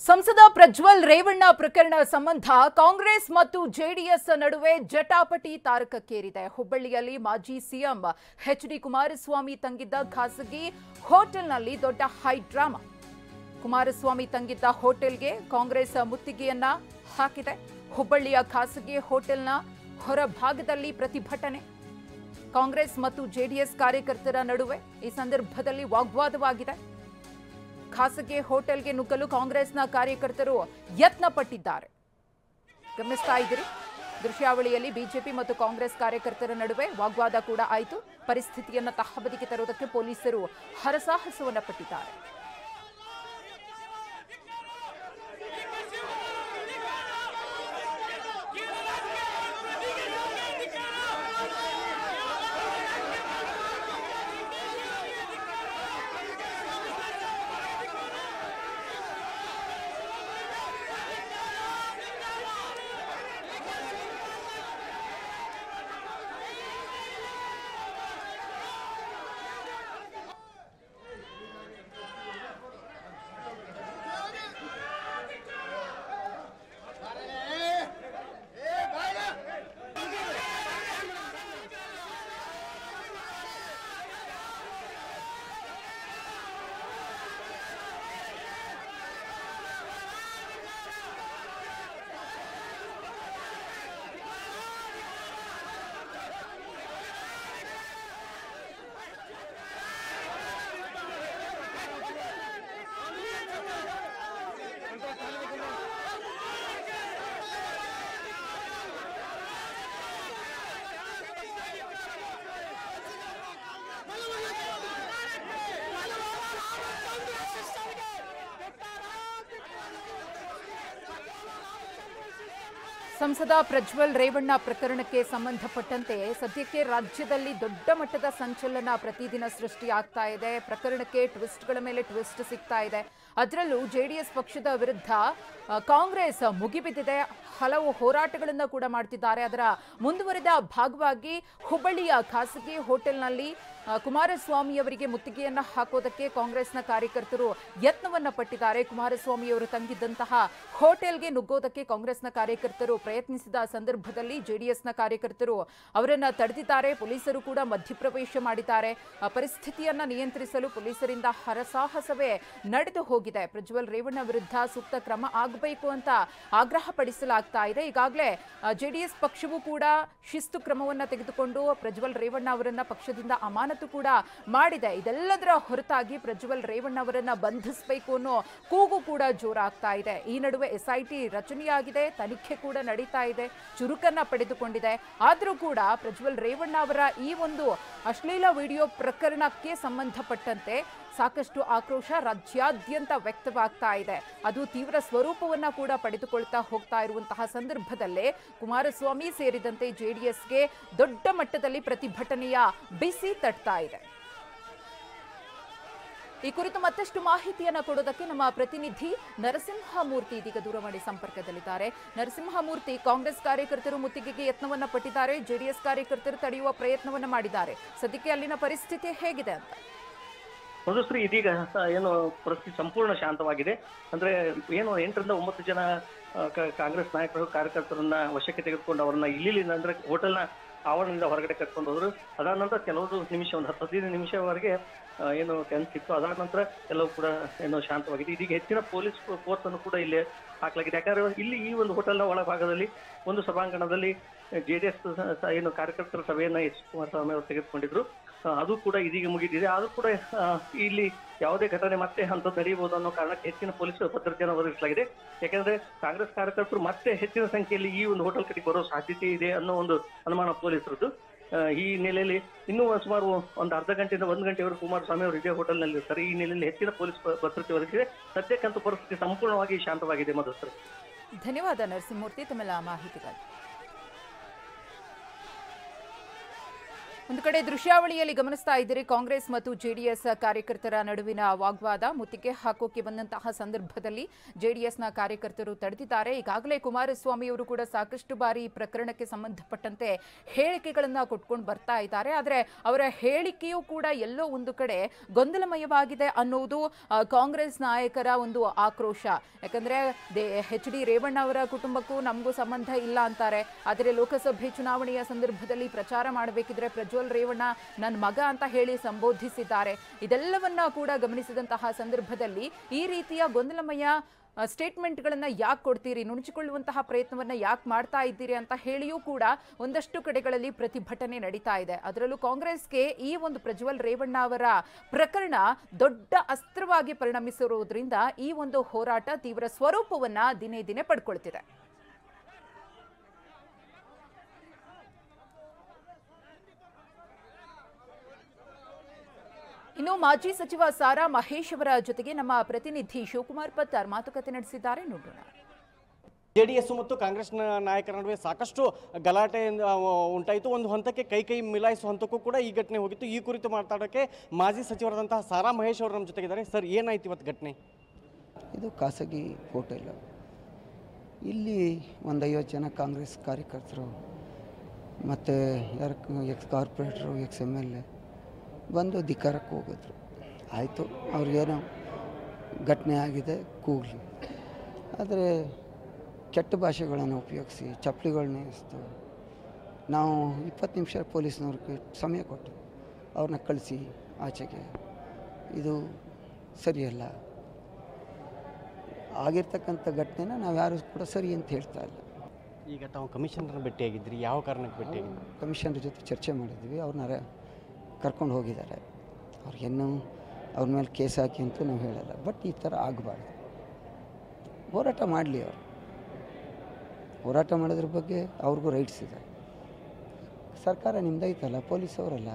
ಸಂಸದ ಪ್ರಜ್ವಲ್ ರೇವಣ್ಣ ಪ್ರಕರಣ ಸಂಬಂಧ ಕಾಂಗ್ರೆಸ್ ಮತ್ತು ಜೆಡಿಎಸ್ ನಡುವೆ ಜಟಾಪಟಿ ತಾರಕಕ್ಕೇರಿದೆ. ಹುಬ್ಬಳ್ಳಿಯಲ್ಲಿ ಮಾಜಿ ಸಿಎಂ ಎಚ್.ಡಿ. ಕುಮಾರಸ್ವಾಮಿ ತಂಗಿದ್ದ ಖಾಸಗಿ ಹೋಟೆಲ್ನಲ್ಲಿ ದೊಡ್ಡ ಹೈ ಡ್ರಾಮಾ. ಕುಮಾರಸ್ವಾಮಿ ತಂಗಿದ್ದ ಹೋಟೆಲ್ಗೆ ಕಾಂಗ್ರೆಸ್ ಮುತ್ತಿಗೆಯನ್ನ ಹಾಕಿದೆ. ಹುಬ್ಬಳ್ಳಿಯ ಖಾಸಗಿ ಹೋಟೆಲ್ನ ಹೊರಭಾಗದಲ್ಲಿ ಪ್ರತಿಭಟನೆ. ಕಾಂಗ್ರೆಸ್ ಮತ್ತು ಜೆಡಿಎಸ್ ಕಾರ್ಯಕರ್ತರ ನಡುವೆ ಈ ಸಂದರ್ಭದಲ್ಲಿ ವಾಗ್ವಾದವಾಗಿದೆ. ಖಾಸಗಿ ಹೋಟೆಲ್ಗೆ ನುಗ್ಗಲು ಕಾಂಗ್ರೆಸ್ನ ಕಾರ್ಯಕರ್ತರು ಯತ್ನ ಪಟ್ಟಿದ್ದಾರೆ. ಗಮನಿಸ್ತಾ ಇದ್ದೀರಿ ದೃಶ್ಯಾವಳಿಯಲ್ಲಿ ಬಿಜೆಪಿ ಮತ್ತು ಕಾಂಗ್ರೆಸ್ ಕಾರ್ಯಕರ್ತರ ನಡುವೆ ವಾಗ್ವಾದ ಕೂಡ ಆಯಿತು. ಪರಿಸ್ಥಿತಿಯನ್ನು ತಹಬದಿಗೆ ತರುವುದಕ್ಕೆ ಪೊಲೀಸರು ಹರಸಾಹಸವನ್ನ ಪಟ್ಟಿದ್ದಾರೆ. ಸಂಸದ ಪ್ರಜ್ವಲ್ ರೇವಣ್ಣ ಪ್ರಕರಣಕ್ಕೆ ಸಂಬಂಧಪಟ್ಟಂತೆ ಸದ್ಯಕ್ಕೆ ರಾಜ್ಯದಲ್ಲಿ ದೊಡ್ಡ ಮಟ್ಟದ ಸಂಚಲನ ಪ್ರತಿದಿನ ಸೃಷ್ಟಿಯಾಗ್ತಾ ಇದೆ. ಪ್ರಕರಣಕ್ಕೆ ಟ್ವಿಸ್ಟ್ಗಳ ಮೇಲೆ ಟ್ವಿಸ್ಟ್ ಸಿಗ್ತಾ ಇದೆ. ಅದರಲ್ಲೂ ಜೆಡಿಎಸ್ ಪಕ್ಷದ ವಿರುದ್ಧ ಕಾಂಗ್ರೆಸ್ ಮುಗಿಬಿದ್ದಿದೆ. ಹಲವು ಹೋರಾಟಗಳನ್ನು ಕೂಡ ಮಾಡ್ತಿದ್ದಾರೆ. ಅದರ ಮುಂದುವರಿದ ಭಾಗವಾಗಿ ಹುಬ್ಬಳ್ಳಿಯ ಖಾಸಗಿ ಹೋಟೆಲ್ನಲ್ಲಿ ಕುಮಾರಸ್ವಾಮಿ ಅವರಿಗೆ ಮುತ್ತಿಗೆಯನ್ನ ಹಾಕೋದಕ್ಕೆ ಕಾಂಗ್ರೆಸ್ನ ಕಾರ್ಯಕರ್ತರು ಯತ್ನವನ್ನ ಪಟ್ಟಿದ್ದಾರೆ. ಕುಮಾರಸ್ವಾಮಿ ಅವರು ತಂಗಿದ್ದಂತಹ ಹೋಟೆಲ್ಗೆ ನುಗ್ಗೋದಕ್ಕೆ ಕಾಂಗ್ರೆಸ್ನ ಕಾರ್ಯಕರ್ತರು ಪ್ರಯತ್ನಿಸಿದ ಸಂದರ್ಭದಲ್ಲಿ ಜೆಡಿಎಸ್ನ ಕಾರ್ಯಕರ್ತರು ಅವರನ್ನ ತಡೆದಿದ್ದಾರೆ. ಪೊಲೀಸರು ಕೂಡ ಮಧ್ಯಪ್ರವೇಶ ಮಾಡಿದ್ದಾರೆ. ಪರಿಸ್ಥಿತಿಯನ್ನ ನಿಯಂತ್ರಿಸಲು ಪೊಲೀಸರಿಂದ ಹರಸಾಹಸವೇ ನಡೆದು ಹೋಗಿದೆ. ಪ್ರಜ್ವಲ್ ರೇವಣ್ಣ ವಿರುದ್ಧ ಸೂಕ್ತ ಕ್ರಮ ಆಗಬೇಕು ಅಂತ ಆಗ್ರಹ ಪಡಿಸಲಾಗ್ತಾ ಇದೆ. ಈಗಾಗಲೇ ಜೆಡಿಎಸ್ ಪಕ್ಷವೂ ಕೂಡ ಶಿಸ್ತು ಕ್ರಮವನ್ನ ತೆಗೆದುಕೊಂಡು ಪ್ರಜ್ವಲ್ ರೇವಣ್ಣ ಅವರನ್ನ ಪಕ್ಷದಿಂದ ಅಮಾನತು ಕೂಡ ಮಾಡಿದೆ. ಇದೆಲ್ಲದರ ಹೊರತಾಗಿ ಪ್ರಜ್ವಲ್ ರೇವಣ್ಣ ಅವರನ್ನ ಬಂಧಿಸಬೇಕು ಅನ್ನೋ ಕೂಗು ಕೂಡ ಜೋರಾಗ್ತಾ ಇದೆ. ಈ ನಡುವೆ ಎಸ್ಐಟಿ ರಚನೆಯಾಗಿದೆ. ತನಿಖೆ ಕೂಡ ನಡೀತಾ ಇದೆ. ಚುರುಕನ್ನ ಪಡೆದುಕೊಂಡಿದೆ. ಆದರೂ ಕೂಡ ಪ್ರಜ್ವಲ್ ರೇವಣ್ಣ ಅವರ ಈ ಒಂದು ಅಶ್ಲೀಲ ವಿಡಿಯೋ ಪ್ರಕರಣಕ್ಕೆ ಸಂಬಂಧಪಟ್ಟಂತೆ ಸಾಕಷ್ಟು ಆಕ್ರೋಶ ರಾಜ್ಯಾದ್ಯಂತ ವ್ಯಕ್ತವಾಗ್ತಾ ಇದೆ. ಅದು ತೀವ್ರ ಸ್ವರೂಪವನ್ನ ಕೂಡ ಪಡೆದುಕೊಳ್ತಾ ಹೋಗ್ತಾ ಇರುವಂತಹ ಸಂದರ್ಭದಲ್ಲೇ ಕುಮಾರಸ್ವಾಮಿ ಸೇರಿದಂತೆ ಜೆಡಿಎಸ್ಗೆ ದೊಡ್ಡ ಮಟ್ಟದಲ್ಲಿ ಪ್ರತಿಭಟನೆಯ ಬಿಸಿ ತಟ್ತಾ ಇದೆ. ಈ ಕುರಿತು ಮತ್ತಷ್ಟು ಮಾಹಿತಿಯನ್ನ ಕೊಡೋದಕ್ಕೆ ನಮ್ಮ ಪ್ರತಿನಿಧಿ ನರಸಿಂಹಮೂರ್ತಿ ಇದೀಗ ದೂರವಾಣಿ ಸಂಪರ್ಕದಲ್ಲಿದ್ದಾರೆ. ನರಸಿಂಹಮೂರ್ತಿ, ಕಾಂಗ್ರೆಸ್ ಕಾರ್ಯಕರ್ತರು ಮುತ್ತಿಗೆಗೆ ಯತ್ನವನ್ನ ಪಟ್ಟಿದ್ದಾರೆ. ಜೆಡಿಎಸ್ ಕಾರ್ಯಕರ್ತರು ತಡೆಯುವ ಪ್ರಯತ್ನವನ್ನ ಮಾಡಿದ್ದಾರೆ. ಸದ್ಯಕ್ಕೆ ಅಲ್ಲಿನ ಪರಿಸ್ಥಿತಿ ಹೇಗಿದೆ ಅಂತ? ಮಧುಶ್ರೀ, ಇದೀಗ ಏನು ಪರಿಸ್ಥಿತಿ ಸಂಪೂರ್ಣ ಶಾಂತವಾಗಿದೆ. ಅಂದ್ರೆ ಏನು 8 ರಿಂದ 9 ಜನ ಕಾಂಗ್ರೆಸ್ ನಾಯಕರು ಕಾರ್ಯಕರ್ತರನ್ನ ವಶಕ್ಕೆ ತೆಗೆದುಕೊಂಡು ಅವರನ್ನ ಇಲ್ಲಿ ಅಂದ್ರೆ ಹೋಟೆಲ್ನ ಆವರಣದಿಂದ ಹೊರಗಡೆ ಕರ್ಕೊಂಡು ಹೋದ್ರು. ಅದಾದ ನಂತರ ಕೆಲವು ನಿಮಿಷ, ಒಂದು 10-15 ನಿಮಿಷವರೆಗೆ ಏನು ಟೆನ್ಸ್ ಇತ್ತು. ಅದಾದ ನಂತರ ಎಲ್ಲವೂ ಕೂಡ ಏನೋ ಶಾಂತವಾಗಿದೆ. ಇದೀಗ ಹೆಚ್ಚಿನ ಪೊಲೀಸ್ ಫೋರ್ಸ್ ಅನ್ನು ಕೂಡ ಇಲ್ಲಿ ಹಾಕಲಾಗಿದೆ. ಯಾಕಂದ್ರೆ ಇಲ್ಲಿ ಈ ಒಂದು ಹೋಟೆಲ್ನ ಒಳಭಾಗದಲ್ಲಿ ಒಂದು ಸಭಾಂಗಣದಲ್ಲಿ ಜೆಡಿಎಸ್ ಏನು ಕಾರ್ಯಕರ್ತರ ಸಭೆಯನ್ನ ಎಚ್ ಕುಮಾರಸ್ವಾಮಿ ಅವರು ತೆಗೆದುಕೊಂಡಿದ್ರು. ಅದು ಕೂಡ ಇದೀಗ ಮುಗಿದಿದೆ. ಆದ್ರೂ ಕೂಡ ಇಲ್ಲಿ ಯಾವುದೇ ಘಟನೆ ಮತ್ತೆ ಅಂತದ್ದು ನಡೆಯಬಹುದು ಅನ್ನೋ ಕಾರಣಕ್ಕೆ ಹೆಚ್ಚಿನ ಪೊಲೀಸ್ ಭದ್ರತೆಯನ್ನು ಒದಗಿಸಲಾಗಿದೆ. ಯಾಕಂದ್ರೆ ಕಾಂಗ್ರೆಸ್ ಕಾರ್ಯಕರ್ತರು ಮತ್ತೆ ಹೆಚ್ಚಿನ ಸಂಖ್ಯೆಯಲ್ಲಿ ಈ ಒಂದು ಹೋಟೆಲ್ ಕಡೆಗೆ ಬರೋ ಸಾಧ್ಯತೆ ಇದೆ ಅನ್ನೋ ಒಂದು ಅನುಮಾನ ಪೊಲೀಸರದ್ದು. ಈ ನೆಲೆಯಲ್ಲಿ ಇನ್ನೂ ಸುಮಾರು ಒಂದು ಅರ್ಧ ಗಂಟೆಯಿಂದ 1 ಗಂಟೆವರೆಗೂ ಕುಮಾರಸ್ವಾಮಿ ಅವರು ಇದೇ ಹೋಟೆಲ್ನಲ್ಲಿ ಇರ್ತಾರೆ. ಈ ನೆಲೆಯಲ್ಲಿ ಹೆಚ್ಚಿನ ಪೊಲೀಸ್ ಭದ್ರತೆ ಒದಗಿಸಿದೆ. ಸದ್ಯಕ್ಕಂತೂ ಪರಿಸ್ಥಿತಿ ಸಂಪೂರ್ಣವಾಗಿ ಶಾಂತವಾಗಿದೆ. ಮಧುಶ್ರೀ, ಧನ್ಯವಾದ ನರಸಿಂಹಮೂರ್ತಿ ತಮ್ಮೆಲ್ಲ ಮಾಹಿತಿಗಾಗಿ. ಒಂದು ಕಡೆ ದೃಶ್ಯಾವಳಿಯಲ್ಲಿ ಗಮನಿಸ್ತಾ ಇದ್ದೀರಿ ಕಾಂಗ್ರೆಸ್ ಮತ್ತು ಜೆಡಿಎಸ್ ಕಾರ್ಯಕರ್ತರ ನಡುವಿನ ವಾಗ್ವಾದ ಮುತ್ತಿಗೆ ಹಾಕೋಕೆ ಬಂದಂತಹ ಸಂದರ್ಭದಲ್ಲಿ ಜೆಡಿಎಸ್ನ ಕಾರ್ಯಕರ್ತರು ತಡೆದಿದ್ದಾರೆ. ಈಗಾಗಲೇ ಕುಮಾರಸ್ವಾಮಿ ಅವರು ಕೂಡ ಸಾಕಷ್ಟು ಬಾರಿ ಪ್ರಕರಣಕ್ಕೆ ಸಂಬಂಧಪಟ್ಟಂತೆ ಹೇಳಿಕೆಗಳನ್ನ ಕೊಟ್ಕೊಂಡು ಬರ್ತಾ ಇದ್ದಾರೆ. ಆದರೆ ಅವರ ಹೇಳಿಕೆಯೂ ಕೂಡ ಎಲ್ಲೋ ಒಂದು ಕಡೆ ಗೊಂದಲಮಯವಾಗಿದೆ ಅನ್ನೋದು ಕಾಂಗ್ರೆಸ್ ನಾಯಕರ ಒಂದು ಆಕ್ರೋಶ. ಯಾಕಂದ್ರೆ ಎಚ್.ಡಿ. ರೇವಣ್ಣ ಅವರ ಕುಟುಂಬಕ್ಕೂ ನಮಗೂ ಸಂಬಂಧ ಇಲ್ಲ ಅಂತಾರೆ. ಆದರೆ ಲೋಕಸಭೆ ಚುನಾವಣೆಯ ಸಂದರ್ಭದಲ್ಲಿ ಪ್ರಚಾರ ಮಾಡಬೇಕಿದ್ರೆ ಪ್ರಜ್ವಲ್ ರೇವಣ್ಣ ನನ್ನ ಮಗ ಅಂತ ಹೇಳಿ ಸಂಬೋಧಿಸಿದ್ದಾರೆ. ಇದೆಲ್ಲವನ್ನ ಕೂಡ ಗಮನಿಸಿದಂತಹ ಸಂದರ್ಭದಲ್ಲಿ ಈ ರೀತಿಯ ಗೊಂದಲಮಯ ಸ್ಟೇಟ್ಮೆಂಟ್ಗಳನ್ನ ಯಾಕೆ ಕೊಡ್ತೀರಿ, ನುಣುಚಿಕೊಳ್ಳುವಂತಹ ಪ್ರಯತ್ನವನ್ನ ಯಾಕೆ ಮಾಡ್ತಾ ಇದ್ದೀರಿ ಅಂತ ಹೇಳಿಯೂ ಕೂಡ ಒಂದಷ್ಟು ಕಡೆಗಳಲ್ಲಿ ಪ್ರತಿಭಟನೆ ನಡೀತಾ ಇದೆ. ಅದರಲ್ಲೂ ಕಾಂಗ್ರೆಸ್ಗೆ ಈ ಒಂದು ಪ್ರಜ್ವಲ್ ರೇವಣ್ಣ ಅವರ ಪ್ರಕರಣ ದೊಡ್ಡ ಅಸ್ತ್ರವಾಗಿ ಪರಿಣಮಿಸಿರುವುದರಿಂದ ಈ ಒಂದು ಹೋರಾಟ ತೀವ್ರ ಸ್ವರೂಪವನ್ನ ದಿನೇ ದಿನೇ ಪಡ್ಕೊಳ್ತಿದೆ. ಇನ್ನು ಮಾಜಿ ಸಚಿವ ಸಾರಾ ಮಹೇಶ್ ಅವರ ಜೊತೆಗೆ ನಮ್ಮ ಪ್ರತಿನಿಧಿ ಶಿವಕುಮಾರ್ ಪತ್ತಾರ್ ಮಾತುಕತೆ ನಡೆಸಿದ್ದಾರೆ, ನೋಡೋಣ. ಜೆಡಿಎಸ್ ಮತ್ತು ಕಾಂಗ್ರೆಸ್ ನಾಯಕರ ನಡುವೆ ಸಾಕಷ್ಟು ಗಲಾಟೆ ಉಂಟಾಯಿತು. ಒಂದು ಹಂತಕ್ಕೆ ಕೈ ಮಿಲಾಯಿಸುವ ಹಂತಕ್ಕೂ ಕೂಡ ಈ ಘಟನೆ ಹೋಗಿತ್ತು. ಈ ಕುರಿತು ಮಾತಾಡೋಕ್ಕೆ ಮಾಜಿ ಸಚಿವರಾದಂತಹ ಸಾರಾ ಮಹೇಶ್ ಅವರು ನಮ್ಮ ಜೊತೆಗಿದ್ದಾರೆ. ಸರ್, ಏನಾಯ್ತು ಇವತ್ತು ಘಟನೆ? ಇದು ಖಾಸಗಿ ಹೋಟೆಲ್. ಇಲ್ಲಿ ಒಂದು 50 ಜನ ಕಾಂಗ್ರೆಸ್ ಕಾರ್ಯಕರ್ತರು ಮತ್ತು ಎಕ್ಸ್ ಕಾರ್ಪೊರೇಟ್ರು, XMLA ಬಂದು ಧಿಕ್ಕಾರಕ್ಕೆ ಹೋಗಿದ್ರು. ಆಯಿತು, ಅವ್ರಿಗೇನೋ ಘಟನೆ ಆಗಿದೆ ಕೂಗಲಿ. ಆದರೆ ಕೆಟ್ಟ ಭಾಷೆಗಳನ್ನು ಉಪಯೋಗಿಸಿ ಚಪ್ಪಲಿಗಳನ್ನ ಎಸ್ತು ನಾವು 20 ನಿಮಿಷ ಪೊಲೀಸ್ನವ್ರಿಗೆ ಸಮಯ ಕೊಟ್ಟು ಅವ್ರನ್ನ ಕಳಿಸಿ ಆಚೆಗೆ. ಇದು ಸರಿಯಲ್ಲ. ಆಗಿರ್ತಕ್ಕಂಥ ಘಟನೆನ ನಾವು ಯಾರು ಕೂಡ ಸರಿ ಅಂತ ಹೇಳ್ತಾ ಇಲ್ಲ. ಈಗ ತಾವು ಕಮಿಷನರ್ನ ಭೇಟಿಯಾಗಿದ್ರಿ, ಯಾವ ಕಾರಣಕ್ಕೆ ಭೇಟಿಯಾಗಿದ್ರಿ? ಕಮಿಷನರ್ ಜೊತೆ ಚರ್ಚೆ ಮಾಡಿದ್ವಿ. ಅವ್ರನ್ನ ಕರ್ಕೊಂಡು ಹೋಗಿದ್ದಾರೆ. ಅವ್ರಿಗೇನು ಅವ್ರ ಮೇಲೆ ಕೇಸ್ ಹಾಕಿ ಅಂತೂ ನಾವು ಹೇಳಲ್ಲ. ಬಟ್ ಈ ಥರ ಆಗಬಾರ್ದು. ಹೋರಾಟ ಮಾಡಲಿ. ಅವರು ಹೋರಾಟ ಮಾಡೋದ್ರ ಬಗ್ಗೆ ಅವ್ರಿಗೂ ರೈಟ್ಸ್ ಇದೆ. ಸರ್ಕಾರ ನಿಮ್ದೈತಲ್ಲ, ಪೊಲೀಸ್ ಅವರಲ್ಲ.